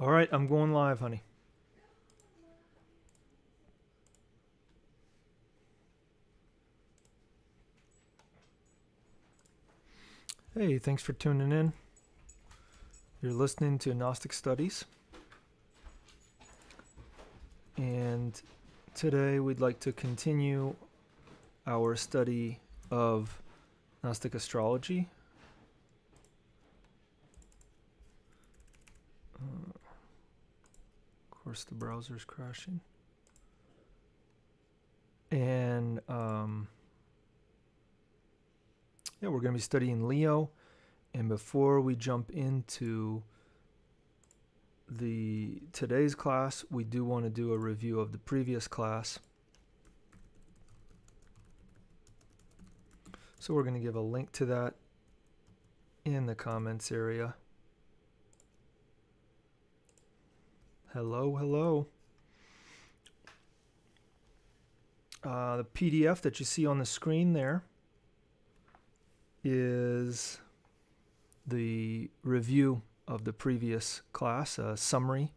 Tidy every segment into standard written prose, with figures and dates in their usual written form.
All right, I'm going live, honey. Hey, thanks for tuning in. You're listening to Gnostic Studies. And today we'd like to continue our study of Gnostic Astrology. Of course, the browser's crashing. And we're going to be studying Leo. And before we jump into today's class, we do want to do a review of the previous class. So we're going to give a link to that in the comments area. Hello. The PDF that you see on the screen there is the review of the previous class, a summary,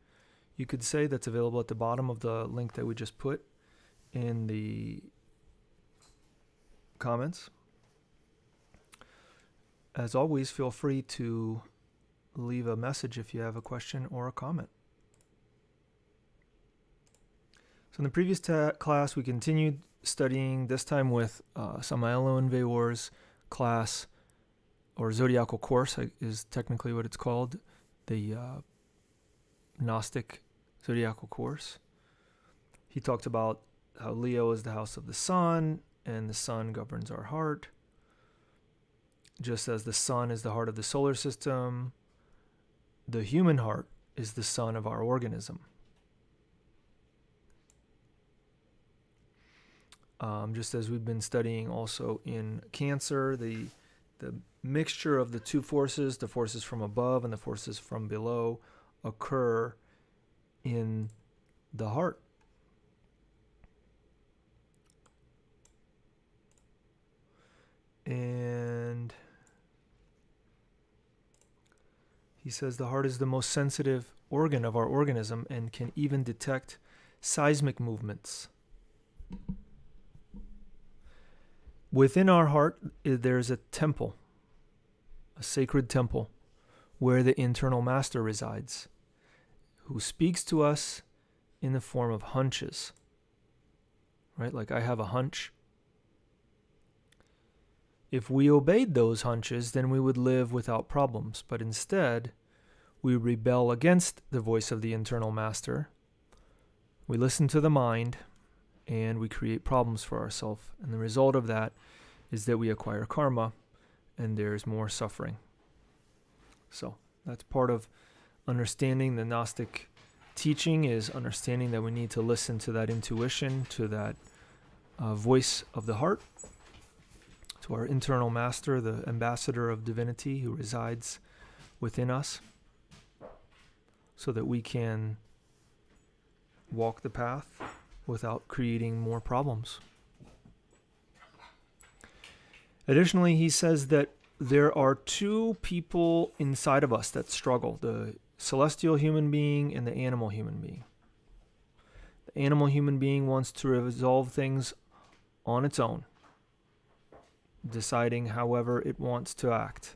you could say, that's available at the bottom of the link that we just put in the comments. As always, feel free to leave a message if you have a question or a comment. So in the previous class, we continued studying, this time with Samael and Weor's class, or zodiacal course is technically what it's called, the Gnostic zodiacal course. He talked about how Leo is the house of the sun, and the sun governs our heart. Just as the sun is the heart of the solar system, the human heart is the sun of our organism. Just as we've been studying also in Cancer, the mixture of the two forces, the forces from above and the forces from below, occur in the heart. And he says the heart is the most sensitive organ of our organism and can even detect seismic movements. Within our heart, there's a temple, a sacred temple, where the internal master resides, who speaks to us in the form of hunches. Right? Like I have a hunch. If we obeyed those hunches, then we would live without problems. But instead, we rebel against the voice of the internal master. We listen to the mind, and we create problems for ourselves. And the result of that is that we acquire karma, and there's more suffering. So that's part of understanding the Gnostic teaching, is understanding that we need to listen to that intuition, to that voice of the heart, to our internal master, the ambassador of divinity who resides within us, so that we can walk the path without creating more problems. Additionally, he says that there are two people inside of us that struggle, the celestial human being and the animal human being. The animal human being wants to resolve things on its own, deciding however it wants to act,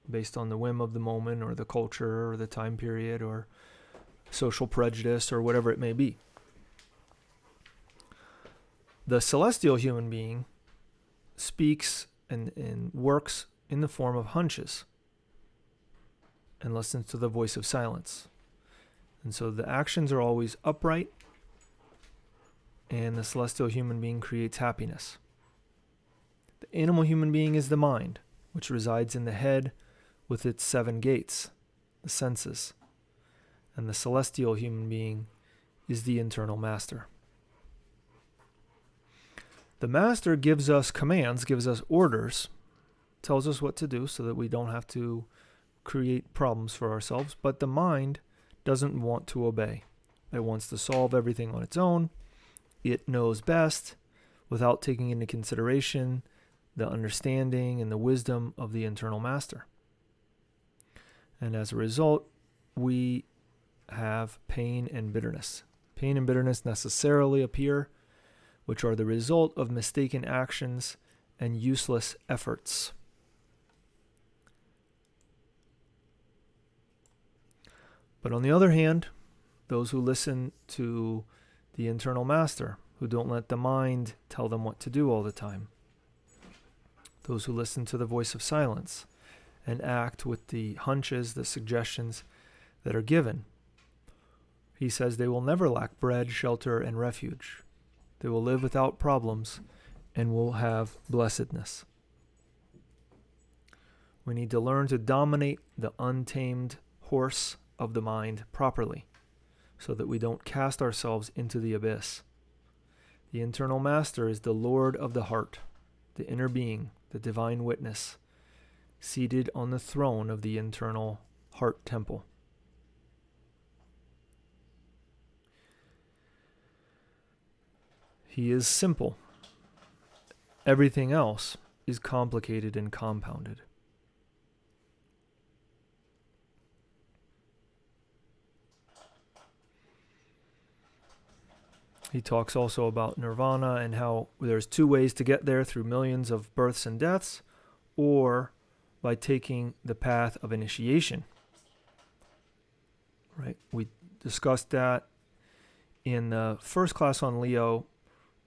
based on the whim of the moment or the culture or the time period or social prejudice or whatever it may be. The celestial human being speaks and works in the form of hunches and listens to the voice of silence. And so the actions are always upright, and the celestial human being creates happiness. The animal human being is the mind, which resides in the head with its 7 gates, the senses. And the celestial human being is the internal master. The master gives us commands, gives us orders, tells us what to do so that we don't have to create problems for ourselves. But the mind doesn't want to obey. It wants to solve everything on its own. It knows best without taking into consideration the understanding and the wisdom of the internal master. And as a result, we have pain and bitterness. Pain and bitterness necessarily appear, which are the result of mistaken actions and useless efforts. But on the other hand, those who listen to the internal master, who don't let the mind tell them what to do all the time, those who listen to the voice of silence and act with the hunches, the suggestions that are given, he says they will never lack bread, shelter, and refuge. They will live without problems and will have blessedness. We need to learn to dominate the untamed horse of the mind properly, so that we don't cast ourselves into the abyss. The internal master is the Lord of the heart, the inner being, the divine witness, seated on the throne of the internal heart temple. He is simple. Everything else is complicated and compounded. He talks also about nirvana and how there's two ways to get there, through millions of births and deaths, or by taking the path of initiation. Right? We discussed that in the first class on Leo,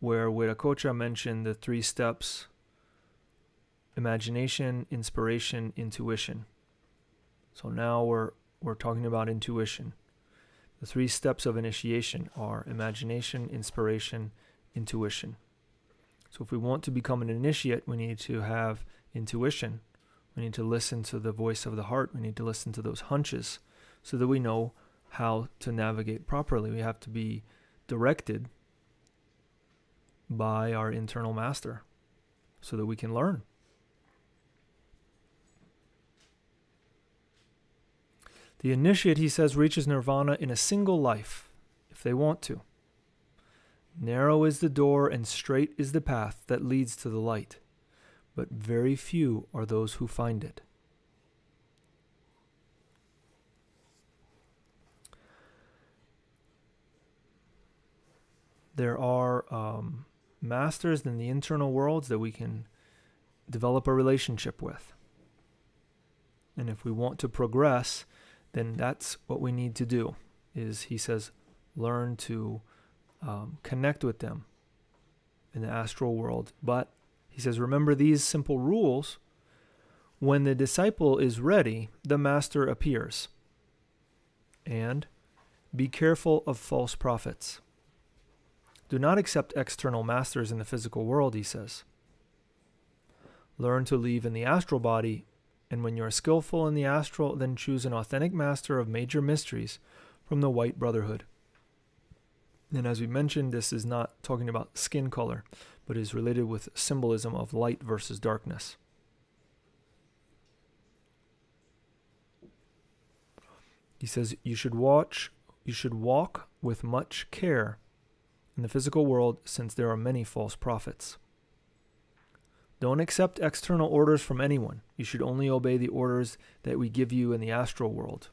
where Viracocha mentioned the 3 steps: imagination, inspiration, intuition. So now we're talking about intuition. The 3 steps of initiation are imagination, inspiration, intuition. So if we want to become an initiate, we need to have intuition. We need to listen to the voice of the heart. We need to listen to those hunches so that we know how to navigate properly. We have to be directed by our internal master so that we can learn. The initiate, he says, reaches nirvana in a single life, if they want to. Narrow is the door and straight is the path that leads to the light, but very few are those who find it. There are masters in the internal worlds that we can develop a relationship with. And if we want to progress, then that's what we need to do, is, he says, learn to connect with them in the astral world. But, he says, remember these simple rules. When the disciple is ready, the master appears. And be careful of false prophets. Do not accept external masters in the physical world, he says. Learn to live in the astral body, and when you are skillful in the astral, then choose an authentic master of major mysteries from the White Brotherhood. And as we mentioned, this is not talking about skin color, but is related with symbolism of light versus darkness. He says you should walk with much care in the physical world, since there are many false prophets. Don't accept external orders from anyone. You should only obey the orders that we give you in the astral world.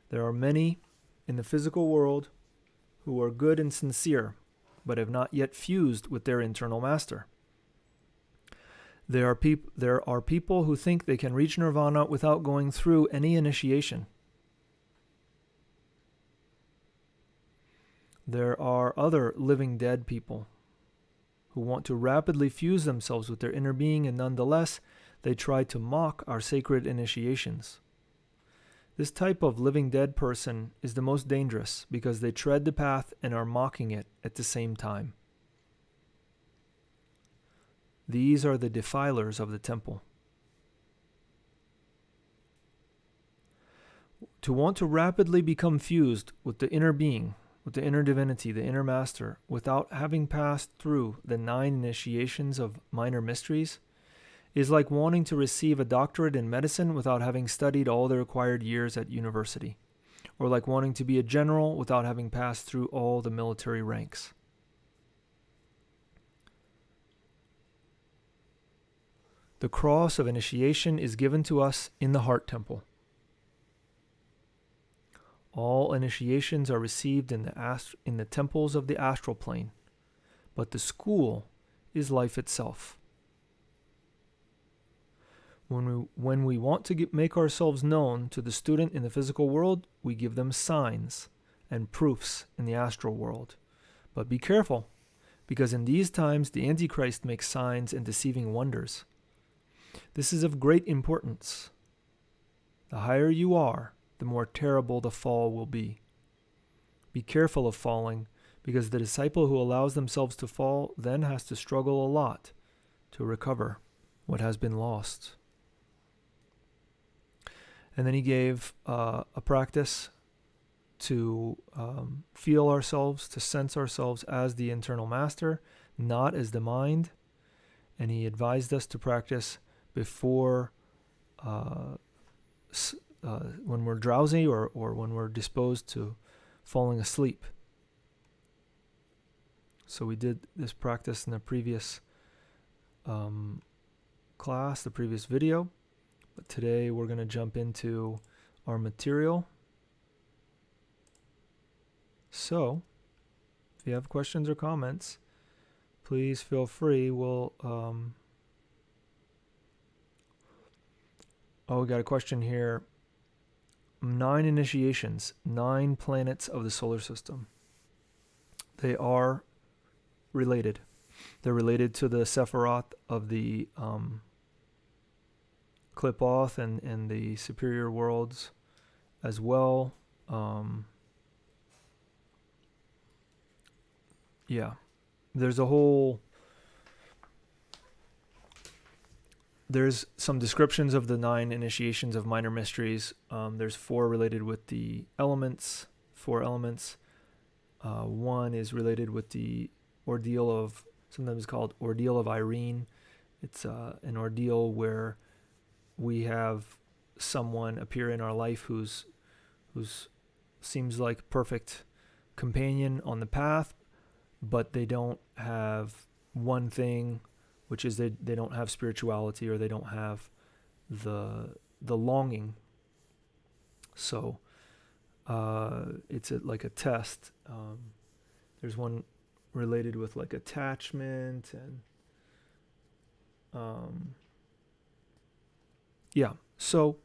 There are many in the physical world who are good and sincere, but have not yet fused with their internal master. There are people who think they can reach nirvana without going through any initiation. There are other living dead people who want to rapidly fuse themselves with their inner being, and nonetheless, they try to mock our sacred initiations. This type of living dead person is the most dangerous because they tread the path and are mocking it at the same time. These are the defilers of the temple. To want to rapidly become fused with the inner being, with the inner divinity, the inner master, without having passed through the 9 initiations of minor mysteries, is like wanting to receive a doctorate in medicine without having studied all the required years at university, or like wanting to be a general without having passed through all the military ranks. The cross of initiation is given to us in the heart temple. All initiations are received in the temples of the astral plane, but the school is life itself. When we want to make ourselves known to the student in the physical world, we give them signs and proofs in the astral world. But be careful, because in these times the Antichrist makes signs and deceiving wonders. This is of great importance. The higher you are, the more terrible the fall will be. Be careful of falling, because the disciple who allows themselves to fall then has to struggle a lot to recover what has been lost. And then he gave a practice to feel ourselves, to sense ourselves as the internal master, not as the mind. And he advised us to practice before, when we're drowsy or when we're disposed to falling asleep. So we did this practice in the previous class, the previous video. But today we're going to jump into our material. So, if you have questions or comments, please feel free. We'll, we got a question here. 9 initiations, 9 planets of the solar system. They are related. They're related to the Sephiroth of the Clipoth and the superior worlds as well. There's some descriptions of the 9 initiations of minor mysteries. There's 4 related with the elements, 4 elements. 1 is related with the ordeal of, sometimes called ordeal of Irene. It's an ordeal where we have someone appear in our life who's seems like perfect companion on the path, but they don't have one thing, which is they don't have spirituality, or they don't have the longing. So it's like a test. There's one related with like attachment and so,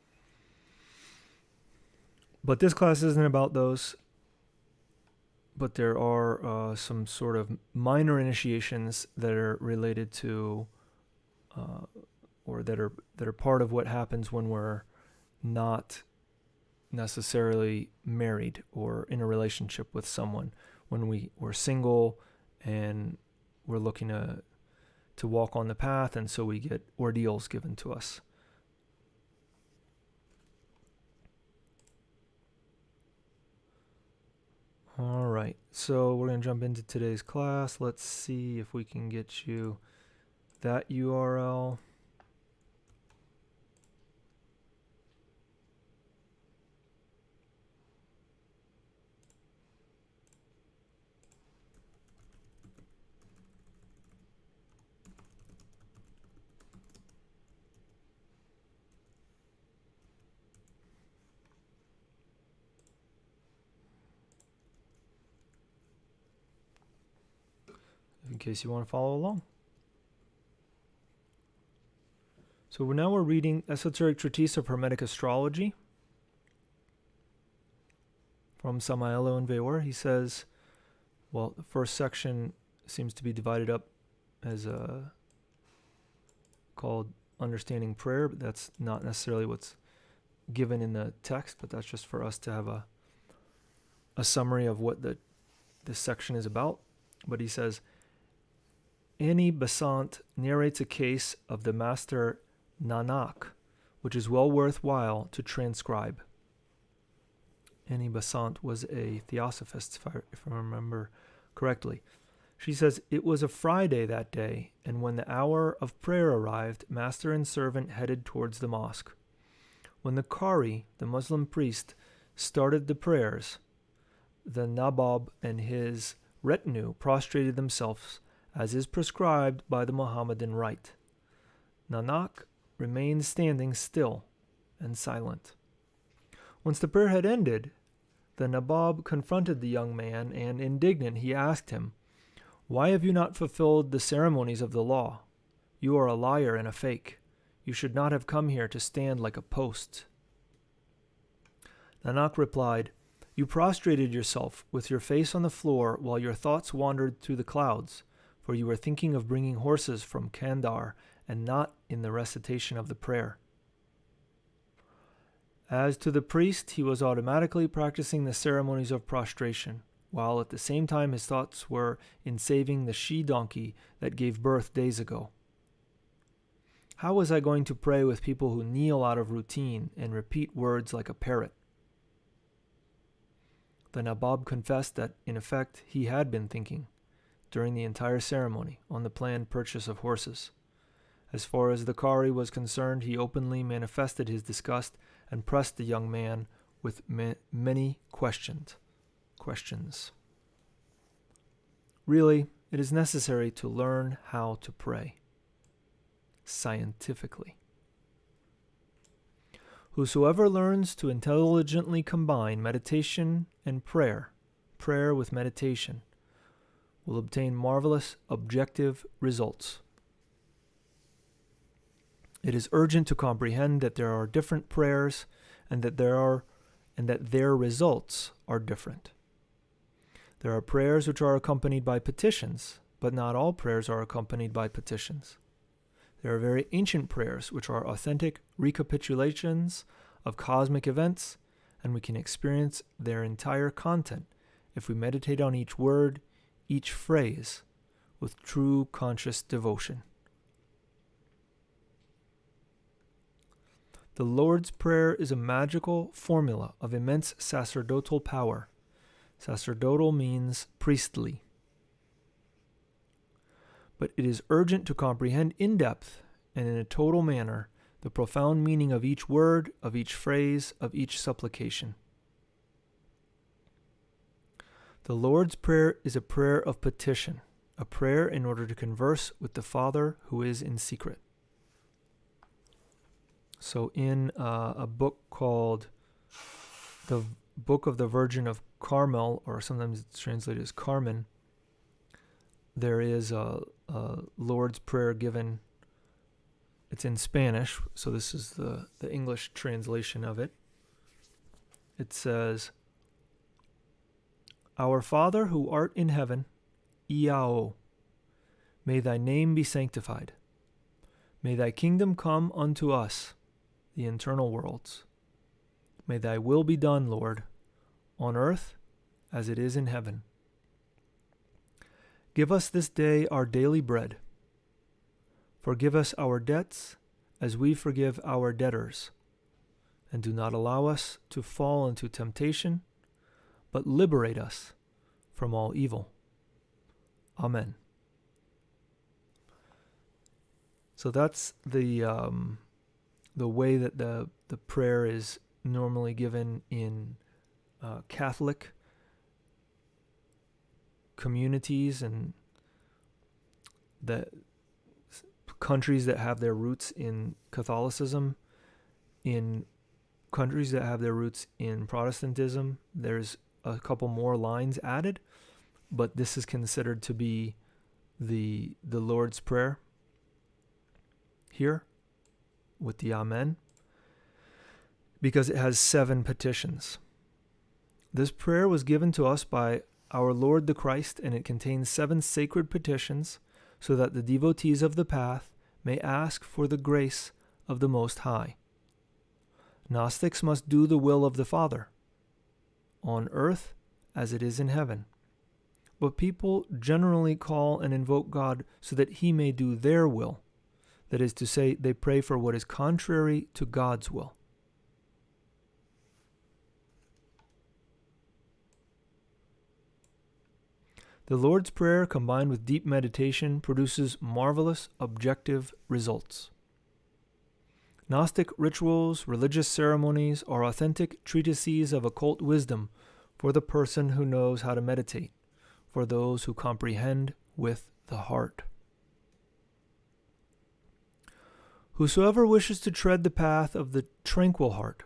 but this class isn't about those, but there are some sort of minor initiations that are related to, or that are part of what happens when we're not necessarily married or in a relationship with someone, when we're single and we're looking to walk on the path, and so we get ordeals given to us. All right, so we're going to jump into today's class. Let's see if we can get you that URL. In case you want to follow along. So now we're reading Esoteric Treatise of Hermetic Astrology from Samael and Weor. He says, well, the first section seems to be divided up as called Understanding Prayer, but that's not necessarily what's given in the text, but that's just for us to have a summary of what this section is about. But he says, Annie Besant narrates a case of the master Nanak, which is well worthwhile to transcribe. Annie Besant was a theosophist, if I remember correctly. She says, it was a Friday that day, and when the hour of prayer arrived, master and servant headed towards the mosque. When the Qari, the Muslim priest, started the prayers, the Nabob and his retinue prostrated themselves as is prescribed by the Mohammedan rite. Nanak remained standing still and silent. Once the prayer had ended, The Nabob confronted the young man, and indignant he asked him, "Why have you not fulfilled the ceremonies of the law? You are a liar and a fake. You should not have come here to stand like a post." Nanak replied, "You prostrated yourself with your face on the floor while your thoughts wandered through the clouds, for you were thinking of bringing horses from Kandar and not in the recitation of the prayer." As to the priest, he was automatically practicing the ceremonies of prostration, while at the same time his thoughts were in saving the she-donkey that gave birth days ago. How was I going to pray with people who kneel out of routine and repeat words like a parrot? The Nabob confessed that, in effect, he had been thinking, during the entire ceremony, on the planned purchase of horses. As far as the Qari was concerned, he openly manifested his disgust and pressed the young man with many questions. Really, it is necessary to learn how to pray scientifically. Whosoever learns to intelligently combine meditation and prayer with meditation, will obtain marvelous objective results. It is urgent to comprehend that there are different prayers and that their results are different. There are prayers which are accompanied by petitions, but not all prayers are accompanied by petitions. There are very ancient prayers which are authentic recapitulations of cosmic events, and we can experience their entire content if we meditate on each word, each phrase, with true conscious devotion. The Lord's Prayer is a magical formula of immense sacerdotal power. Sacerdotal means priestly. But it is urgent to comprehend in depth and in a total manner the profound meaning of each word, of each phrase, of each supplication. The Lord's Prayer is a prayer of petition, a prayer in order to converse with the Father who is in secret. So in a book called The Book of the Virgin of Carmel, or sometimes it's translated as Carmen, there is a Lord's Prayer given. It's in Spanish, so this is the English translation of it. It says, "Our Father who art in heaven, Iao, may thy name be sanctified. May thy kingdom come unto us, the internal worlds. May thy will be done, Lord, on earth as it is in heaven. Give us this day our daily bread. Forgive us our debts as we forgive our debtors. And do not allow us to fall into temptation, but liberate us from all evil. Amen." So that's the way that the prayer is normally given in Catholic communities and the countries that have their roots in Catholicism. In countries that have their roots in Protestantism, there's a couple more lines added, but this is considered to be the Lord's Prayer here with the Amen, because it has 7 petitions. This prayer was given to us by our Lord the Christ, and it contains 7 sacred petitions so that the devotees of the path may ask for the grace of the Most High. Gnostics must do the will of the Father, on earth as it is in heaven. But people generally call and invoke God so that He may do their will. That is to say, they pray for what is contrary to God's will. The Lord's Prayer, combined with deep meditation, produces marvelous objective results. Gnostic rituals, religious ceremonies are authentic treatises of occult wisdom for the person who knows how to meditate, for those who comprehend with the heart. Whosoever wishes to tread the path of the tranquil heart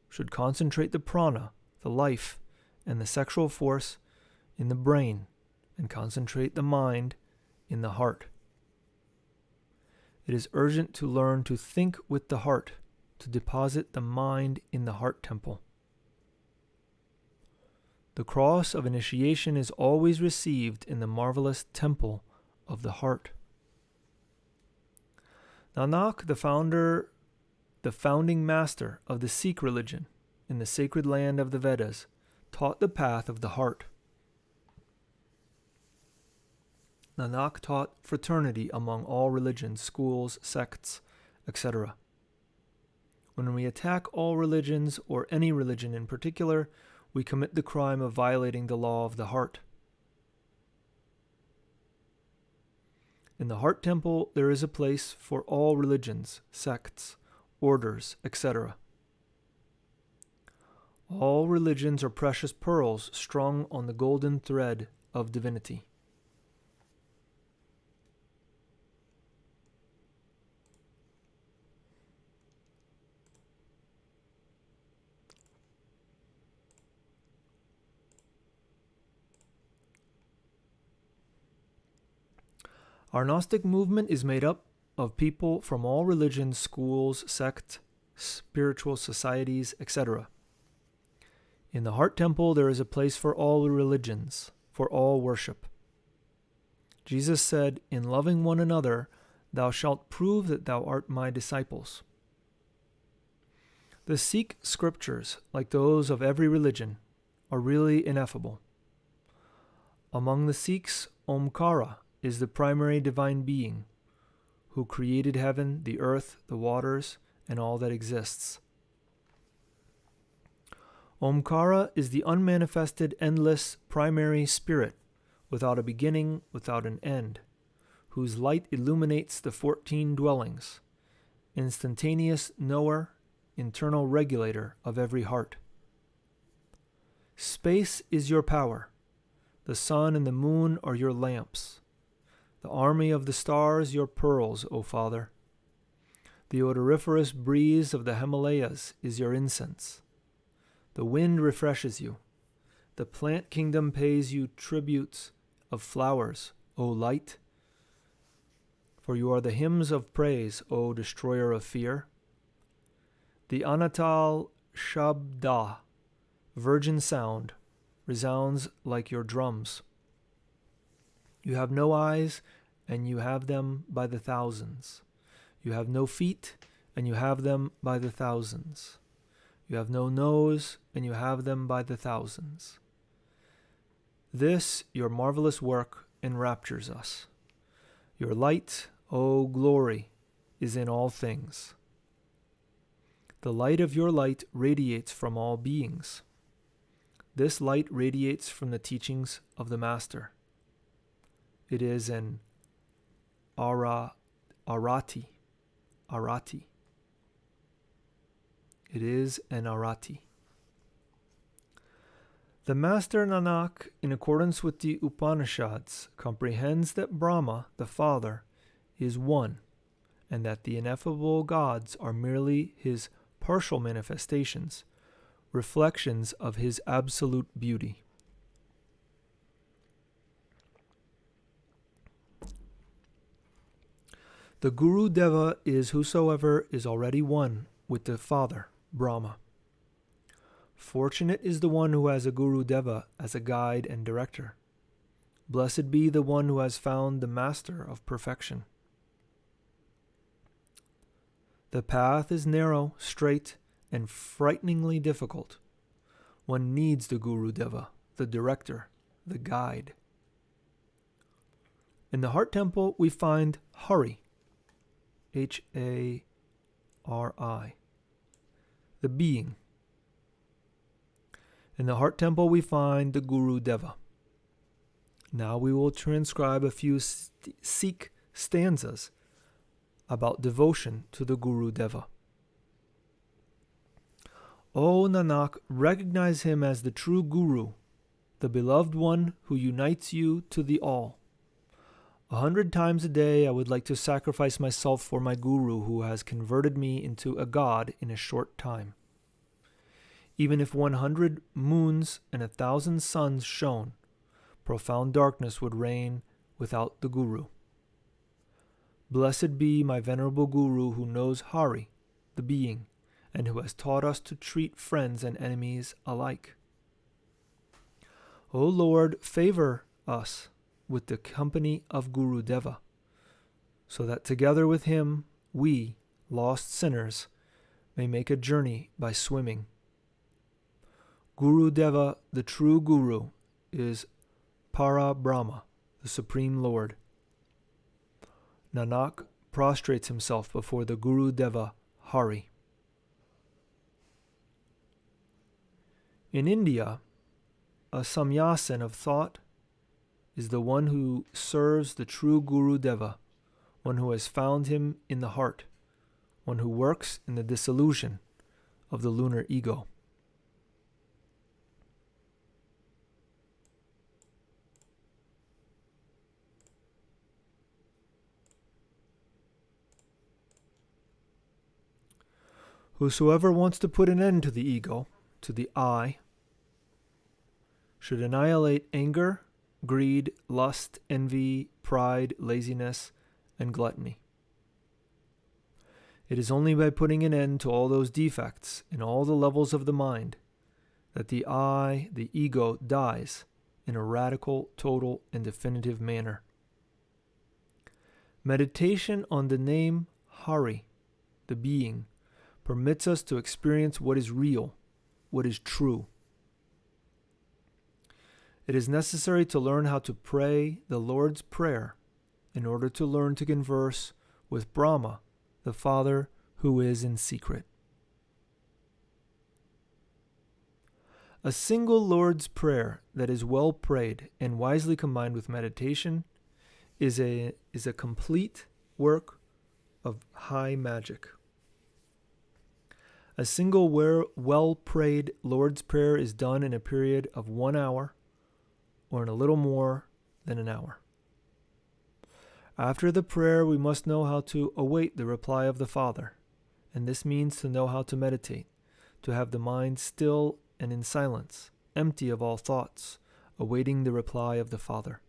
should concentrate the prana, the life, and the sexual force in the brain and concentrate the mind in the heart. It is urgent to learn to think with the heart, to deposit the mind in the heart temple. The cross of initiation is always received in the marvelous temple of the heart. Nanak, the founding master of the Sikh religion in the sacred land of the Vedas, taught the path of the heart. Nanak taught fraternity among all religions, schools, sects, etc. When we attack all religions, or any religion in particular, we commit the crime of violating the law of the heart. In the heart temple, there is a place for all religions, sects, orders, etc. All religions are precious pearls strung on the golden thread of divinity. Our Gnostic movement is made up of people from all religions, schools, sects, spiritual societies, etc. In the heart temple, there is a place for all religions, for all worship. Jesus said, "In loving one another, thou shalt prove that thou art my disciples." The Sikh scriptures, like those of every religion, are really ineffable. Among the Sikhs, Omkara is the primary divine being who created heaven, the earth, the waters, and all that exists. Omkara is the unmanifested, endless, primary spirit, without a beginning, without an end, whose light illuminates the 14 dwellings, instantaneous knower, internal regulator of every heart. Space is your power. The sun and the moon are your lamps. The army of the stars your pearls, O Father. The odoriferous breeze of the Himalayas is your incense. The wind refreshes you. The plant kingdom pays you tributes of flowers, O light. For you are the hymns of praise, O destroyer of fear. The Anatal Shabda, virgin sound, resounds like your drums. You have no eyes, and you have them by the thousands. You have no feet, and you have them by the thousands. You have no nose, and you have them by the thousands. This, your marvelous work, enraptures us. Your light, O glory, is in all things. The light of your light radiates from all beings. This light radiates from the teachings of the Master. It is an arati. It is an arati. The Master Nanak, in accordance with the Upanishads, comprehends that Brahma, the Father, is one, and that the ineffable gods are merely his partial manifestations, reflections of his absolute beauty. The Guru-Deva is whosoever is already one with the Father, Brahma. Fortunate is the one who has a Guru-Deva as a guide and director. Blessed be the one who has found the Master of perfection. The path is narrow, straight, and frighteningly difficult. One needs the Guru-Deva, the director, the guide. In the heart temple, we find Hari, Hari, the being. In the heart temple, we find the Guru-Deva. Now we will transcribe a few Sikh stanzas about devotion to the Guru-Deva. O Nanak, recognize him as the true Guru, the beloved one who unites you to the All. 100 times a day I would like to sacrifice myself for my Guru who has converted me into a god in a short time. Even if 100 moons and 1,000 suns shone, profound darkness would reign without the Guru. Blessed be my venerable Guru who knows Hari, the being, and who has taught us to treat friends and enemies alike. O Lord, favor us with the company of Guru-Deva, so that together with him we, lost sinners, may make a journey by swimming. Guru-Deva, the true Guru, is Para Brahma, the Supreme Lord. Nanak prostrates himself before the Guru-Deva Hari. In India, a samyasin of thought is the one who serves the true Guru-Deva, one who has found him in the heart, one who works in the dissolution of the lunar ego. Whosoever wants to put an end to the ego, to the I, should annihilate anger, greed, lust, envy, pride, laziness, and gluttony. It is only by putting an end to all those defects in all the levels of the mind that the I, the ego, dies in a radical, total, and definitive manner. Meditation on the name Hari, the being, permits us to experience what is real, what is true. It is necessary to learn how to pray the Lord's Prayer in order to learn to converse with Brahma, the Father who is in secret. A single Lord's Prayer that is well prayed and wisely combined with meditation is a complete work of high magic. A single well-prayed Lord's Prayer is done in a period of 1 hour or in a little more than an hour. After the prayer, we must know how to await the reply of the Father, and this means to know how to meditate, to have the mind still and in silence, empty of all thoughts, awaiting the reply of the Father.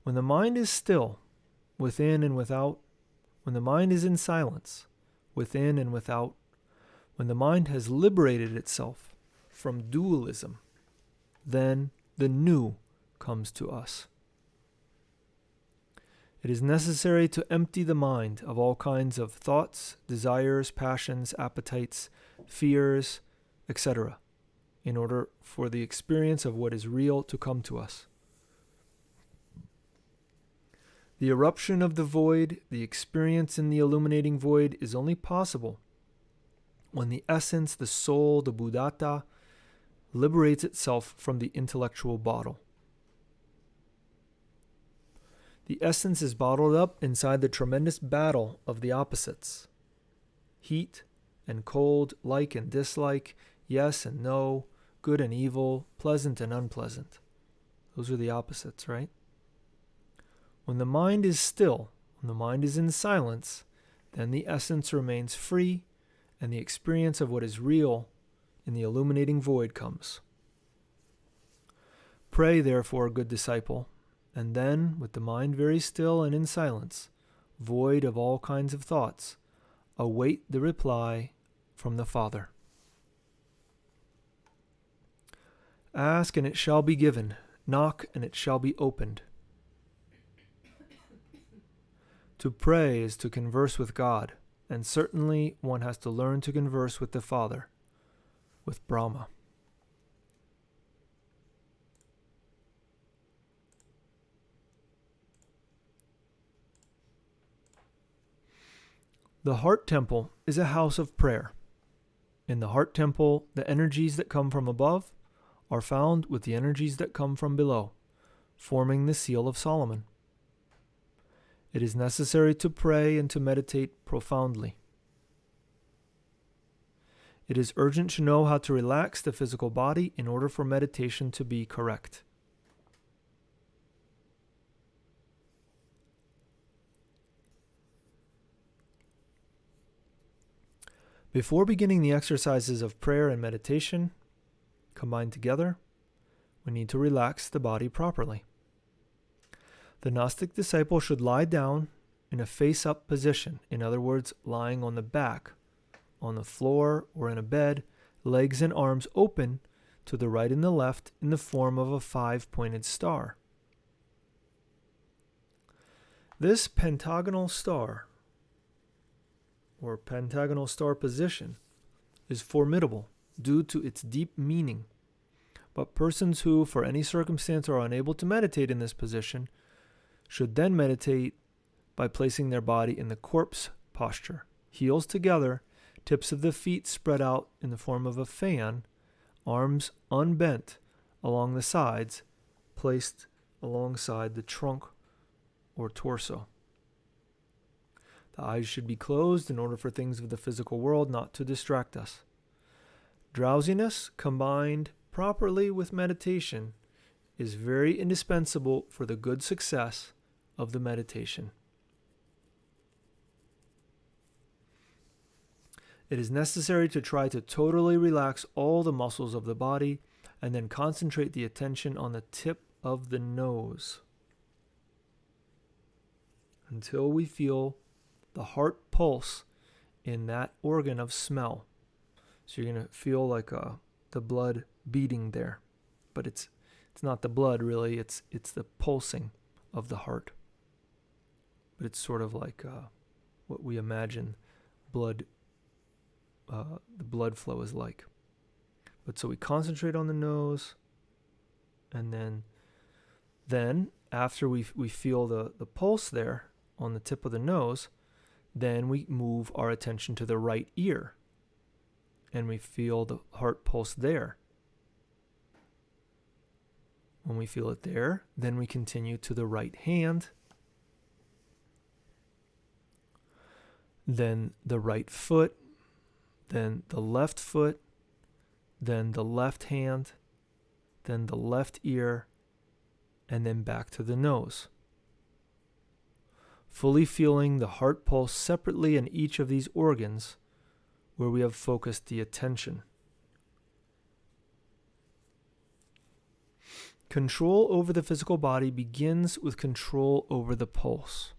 When the mind is still, within and without, when the mind is in silence, within and without, when the mind has liberated itself from dualism, then the new comes to us. It is necessary to empty the mind of all kinds of thoughts, desires, passions, appetites, fears, etc., in order for the experience of what is real to come to us. The eruption of the void, the experience in the illuminating void, is only possible when the essence, the soul, the Buddhata, liberates itself from the intellectual bottle. The essence is bottled up inside the tremendous battle of the opposites. Heat and cold, like and dislike, yes and no, good and evil, pleasant and unpleasant. Those are the opposites, right? When the mind is still, when the mind is in silence, then the essence remains free and the experience of what is real in the illuminating void comes. Pray, therefore, good disciple, and then, with the mind very still and in silence, void of all kinds of thoughts, await the reply from the Father. Ask and it shall be given. Knock and it shall be opened. To pray is to converse with God, and certainly one has to learn to converse with the Father, with Brahma. The heart temple is a house of prayer. In the heart temple, the energies that come from above are found with the energies that come from below, forming the seal of Solomon. It is necessary to pray and to meditate profoundly. It is urgent to know how to relax the physical body in order for meditation to be correct. Before beginning the exercises of prayer and meditation, combined together, we need to relax the body properly. The Gnostic disciple should lie down in a face-up position, in other words, lying on the back, on the floor, or in a bed, legs and arms open to the right and the left in the form of a 5-pointed star. This pentagonal star, or pentagonal star position, is formidable due to its deep meaning. But persons who, for any circumstance, are unable to meditate in this position should then meditate by placing their body in the corpse posture, heels together, tips of the feet spread out in the form of a fan, arms unbent along the sides, placed alongside the trunk or torso. The eyes should be closed in order for things of the physical world not to distract us. Drowsiness combined properly with meditation is very indispensable for the good success of the meditation. It is necessary to try to totally relax all the muscles of the body and then concentrate the attention on the tip of the nose until we feel the heart pulse in that organ of smell. So you're going to feel like the blood beating there, but it's not the blood really, it's the pulsing of the heart. But it's sort of like what we imagine the blood flow is like. But so we concentrate on the nose, and then after we feel the pulse there on the tip of the nose, then we move our attention to the right ear, and we feel the heart pulse there. When we feel it there, then we continue to the right hand, then the right foot, then the left foot, then the left hand, then the left ear, and then back to the nose. Fully feeling the heart pulse separately in each of these organs where we have focused the attention. Control over the physical body begins with control over the pulse.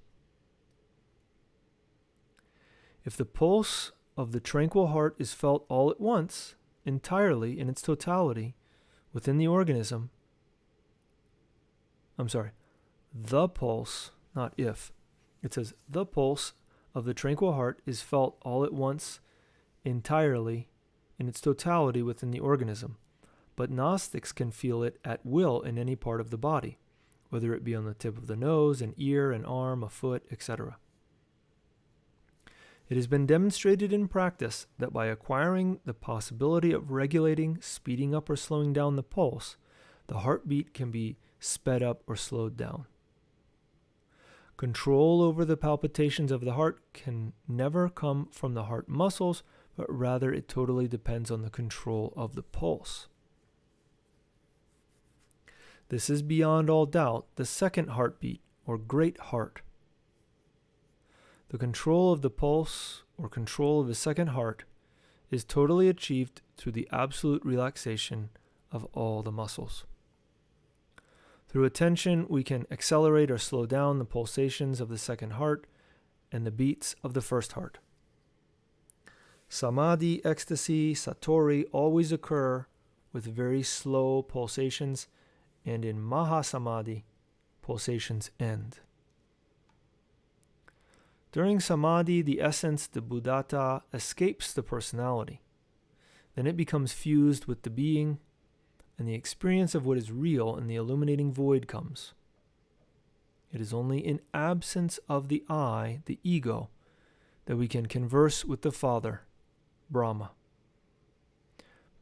If the pulse of the tranquil heart is felt all at once, entirely in its totality, within the organism, the pulse, not if, it says the pulse of the tranquil heart is felt all at once, entirely in its totality within the organism. But Gnostics can feel it at will in any part of the body, whether it be on the tip of the nose, an ear, an arm, a foot, etc. It has been demonstrated in practice that by acquiring the possibility of regulating, speeding up, or slowing down the pulse, the heartbeat can be sped up or slowed down. Control over the palpitations of the heart can never come from the heart muscles, but rather it totally depends on the control of the pulse. This is beyond all doubt the second heartbeat, or great heart. The control of the pulse, or control of the second heart, is totally achieved through the absolute relaxation of all the muscles. Through attention, we can accelerate or slow down the pulsations of the second heart and the beats of the first heart. Samadhi, ecstasy, satori always occur with very slow pulsations, and in Mahasamadhi, pulsations end. During Samadhi, the essence, the Buddhata, escapes the personality. Then it becomes fused with the being, and the experience of what is real in the illuminating void comes. It is only in absence of the I, the ego, that we can converse with the Father, Brahma.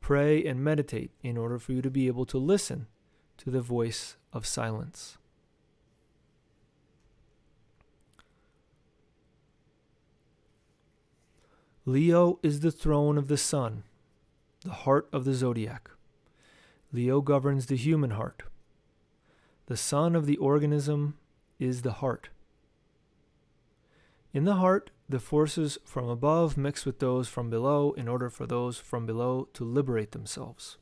Pray and meditate in order for you to be able to listen to the voice of silence. Leo is the throne of the sun, the heart of the zodiac. Leo governs the human heart. The sun of the organism is the heart. In the heart, the forces from above mix with those from below in order for those from below to liberate themselves.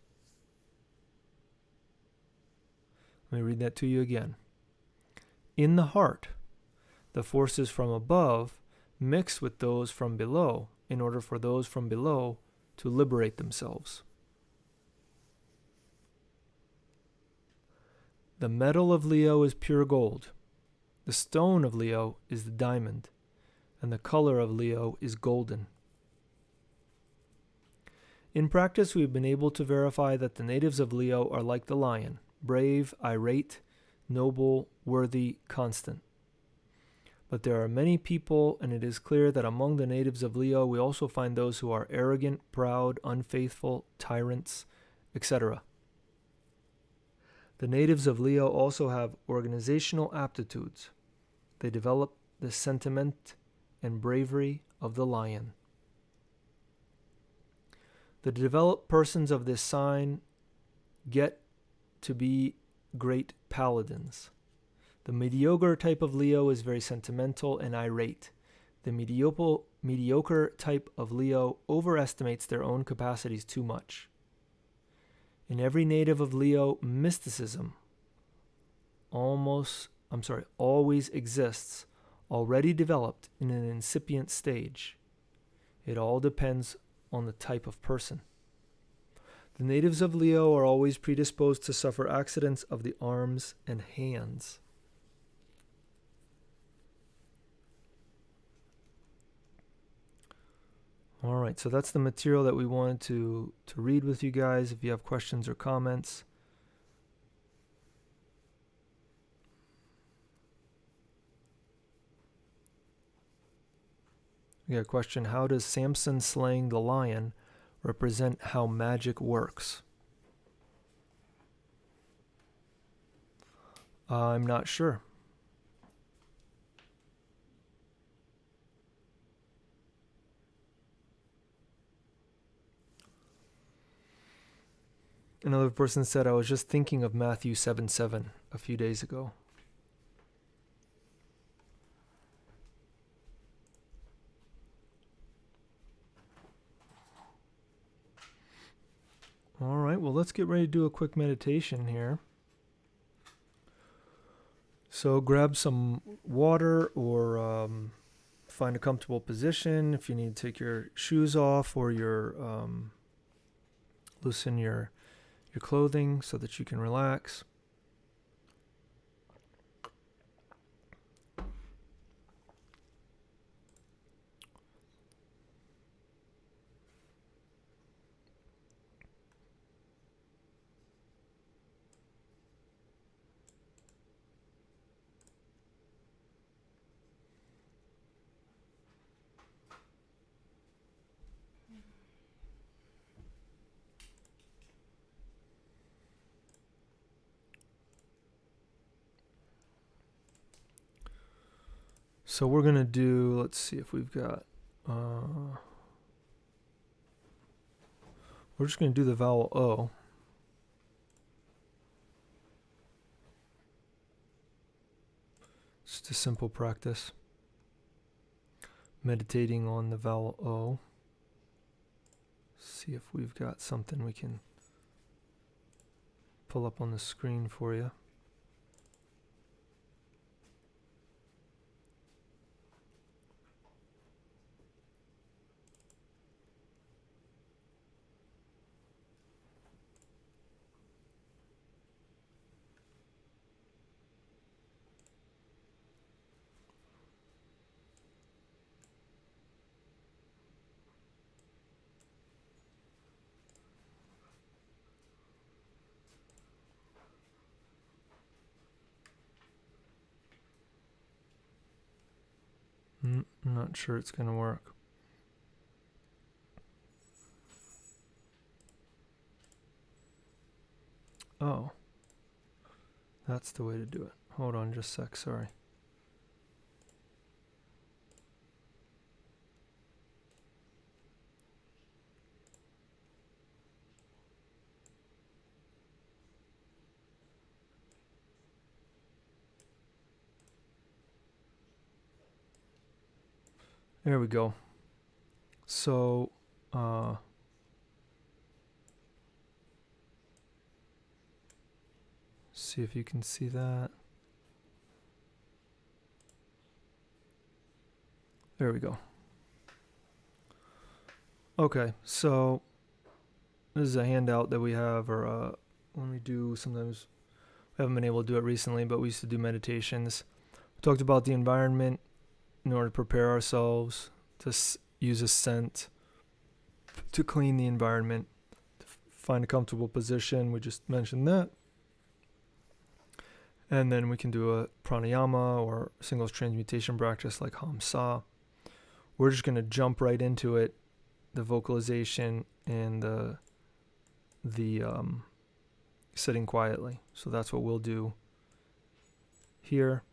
Let me read that to you again. In the heart, the forces from above mix with those from below in order for those from below to liberate themselves. The metal of Leo is pure gold. The stone of Leo is the diamond, and the color of Leo is golden. In practice, we have been able to verify that the natives of Leo are like the lion, brave, irate, noble, worthy, constant. But there are many people, and it is clear that among the natives of Leo we also find those who are arrogant, proud, unfaithful, tyrants, etc. The natives of Leo also have organizational aptitudes. They develop the sentiment and bravery of the lion. The developed persons of this sign get to be great paladins. The mediocre type of Leo is very sentimental and irate. The mediocre type of Leo overestimates their own capacities too much. In every native of Leo, mysticism always exists, already developed in an incipient stage. It all depends on the type of person. The natives of Leo are always predisposed to suffer accidents of the arms and hands. All right, so that's the material that we wanted to read with you guys. If you have questions or comments. We got a question, how does Samson slaying the lion represent how magic works? I'm not sure. Another person said, I was just thinking of Matthew 7:7 a few days ago. All right, well, let's get ready to do a quick meditation here. So grab some water or find a comfortable position. If you need to take your shoes off or loosen your clothing so that you can relax. So we're going to do, let's see if we've got, we're just going to do the vowel O. Just a simple practice. Meditating on the vowel O. See if we've got something we can pull up on the screen for you. I'm not sure it's going to work. Oh. That's the way to do it. Hold on just a sec, sorry. There we go. So, see if you can see that. There we go. Okay, so this is a handout that we have, or when we do, sometimes we haven't been able to do it recently, but we used to do meditations. We talked about the environment in order to prepare ourselves to use a scent to clean the environment, to find a comfortable position. We just mentioned that. And then we can do a pranayama or singles transmutation practice like Hamsa. We're just going to jump right into it, the vocalization and the sitting quietly. So that's what we'll do here.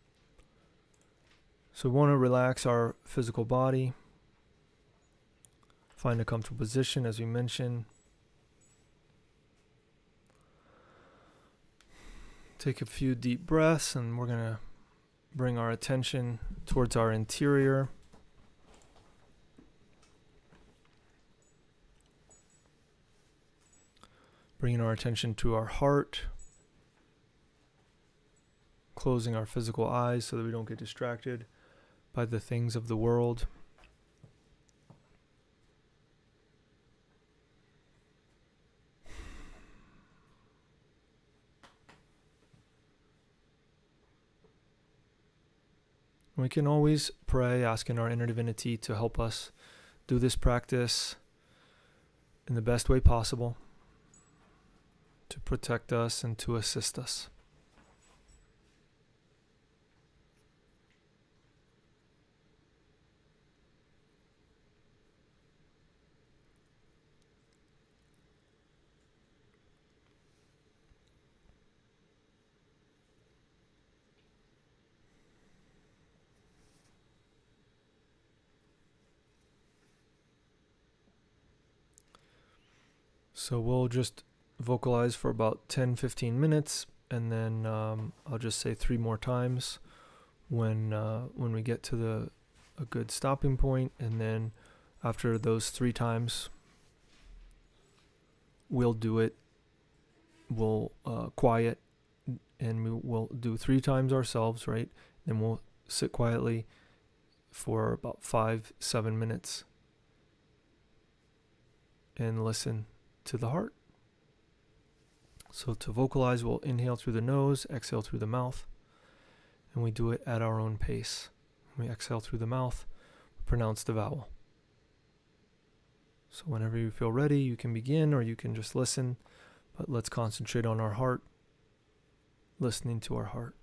So we want to relax our physical body. Find a comfortable position, as we mentioned. Take a few deep breaths, and we're going to bring our attention towards our interior. Bringing our attention to our heart. Closing our physical eyes so that we don't get distracted by the things of the world. We can always pray, asking our inner divinity to help us do this practice in the best way possible, to protect us and to assist us. So we'll just vocalize for about 10-15 minutes, and then I'll just say 3 more times when we get to a good stopping point, and then after those 3 times we'll do it, we'll quiet, and we'll do 3 times ourselves, right? Then we'll sit quietly for about 5-7 minutes and listen to the heart. So to vocalize, we'll inhale through the nose, exhale through the mouth, and we do it at our own pace. When we exhale through the mouth, we pronounce the vowel. So whenever you feel ready, you can begin or you can just listen, but let's concentrate on our heart, listening to our heart.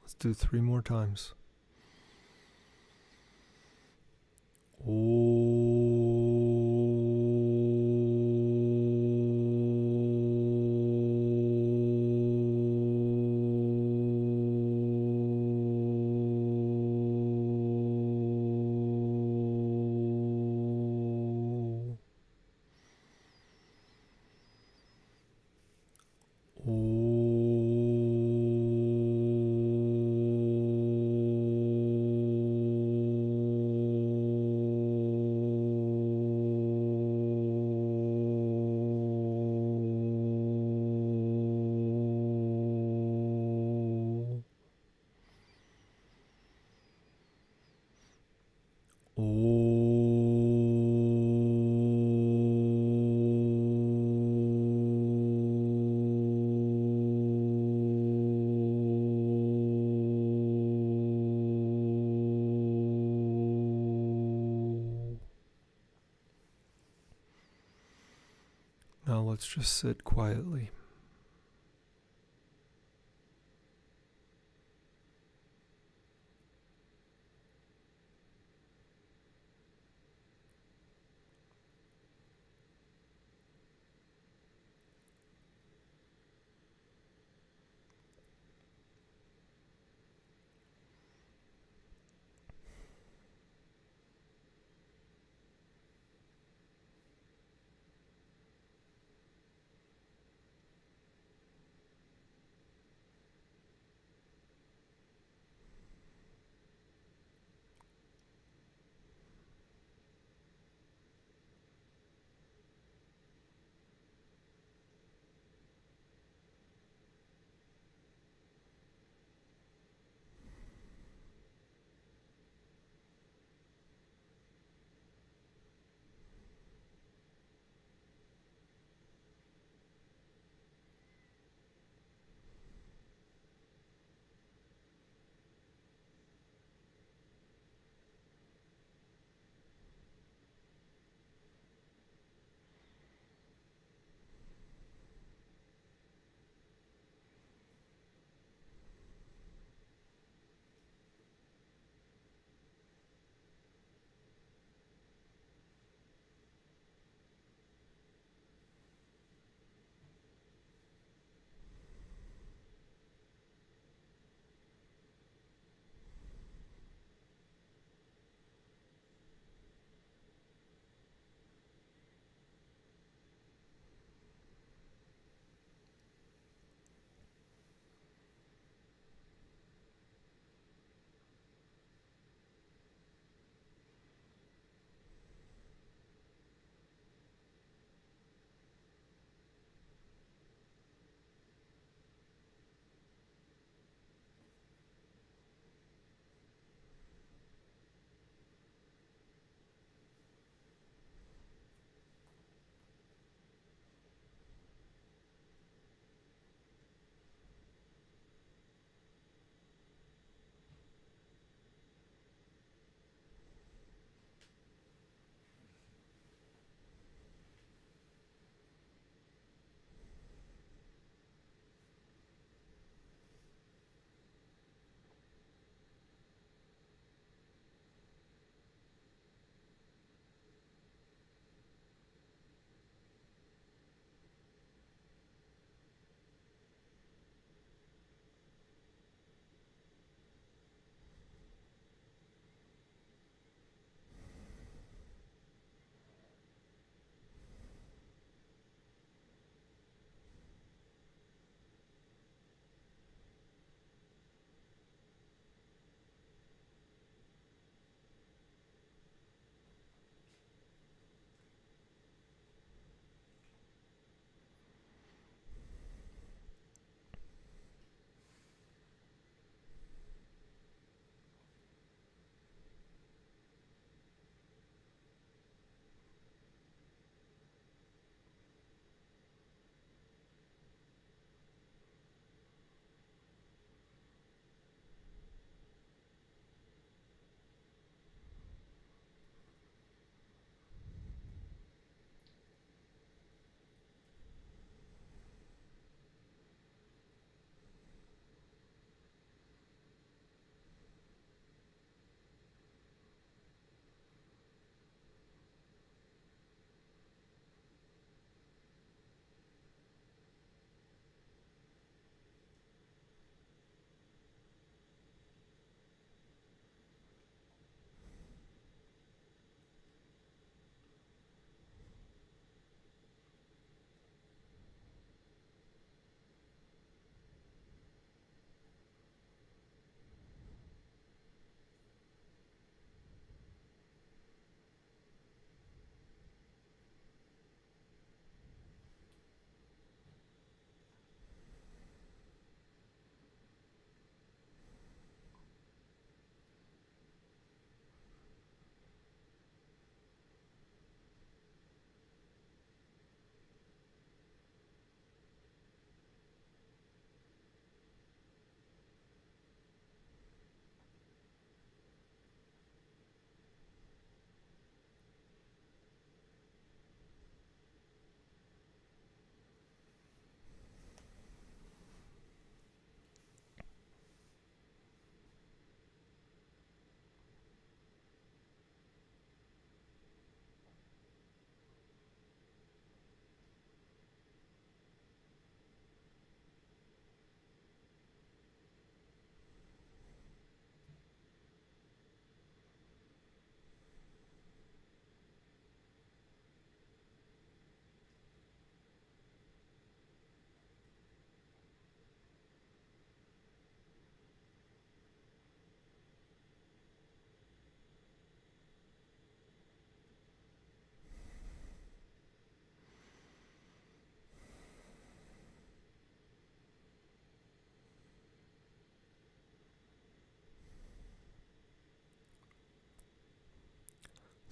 Let's do 3 more times. Now let's just sit quietly.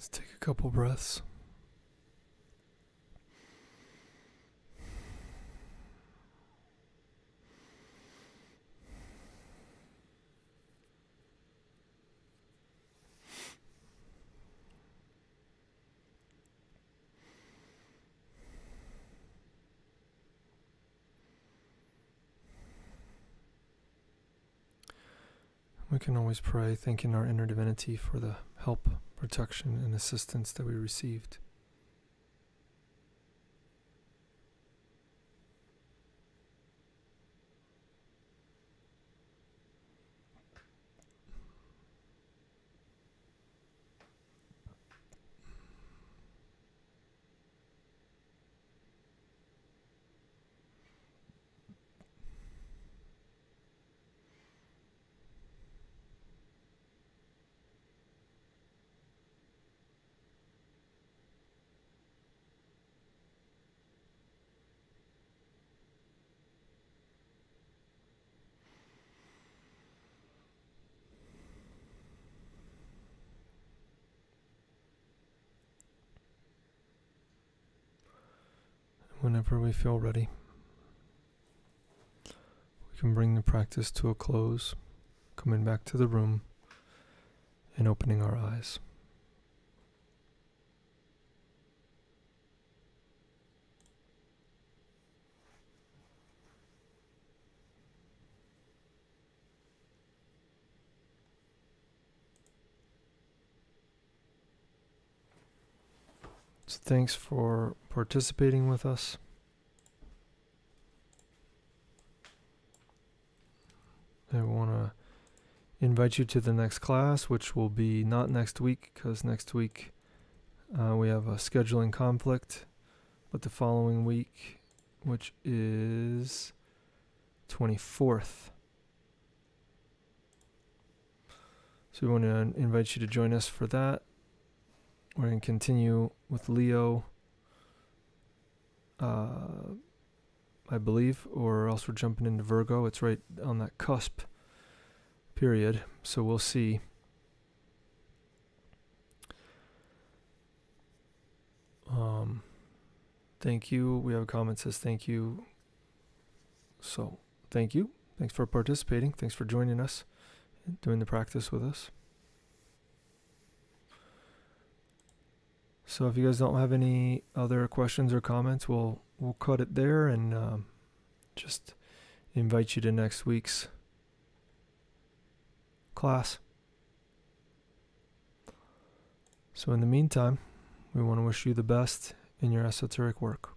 Let's take a couple breaths. We can always pray, thanking our inner divinity for the help, protection, and assistance that we received. Whenever we feel ready, we can bring the practice to a close, coming back to the room and opening our eyes. So thanks for participating with us. I want to invite you to the next class, which will be not next week, because next week we have a scheduling conflict, but the following week, which is 24th. So we want to invite you to join us for that. We're going to continue with Leo, I believe, or else we're jumping into Virgo. It's right on that cusp period, so we'll see. Thank you. We have a comment that says thank you. So thank you. Thanks for participating. Thanks for joining us and doing the practice with us. So if you guys don't have any other questions or comments, we'll cut it there and just invite you to next week's class. So in the meantime, we want to wish you the best in your esoteric work.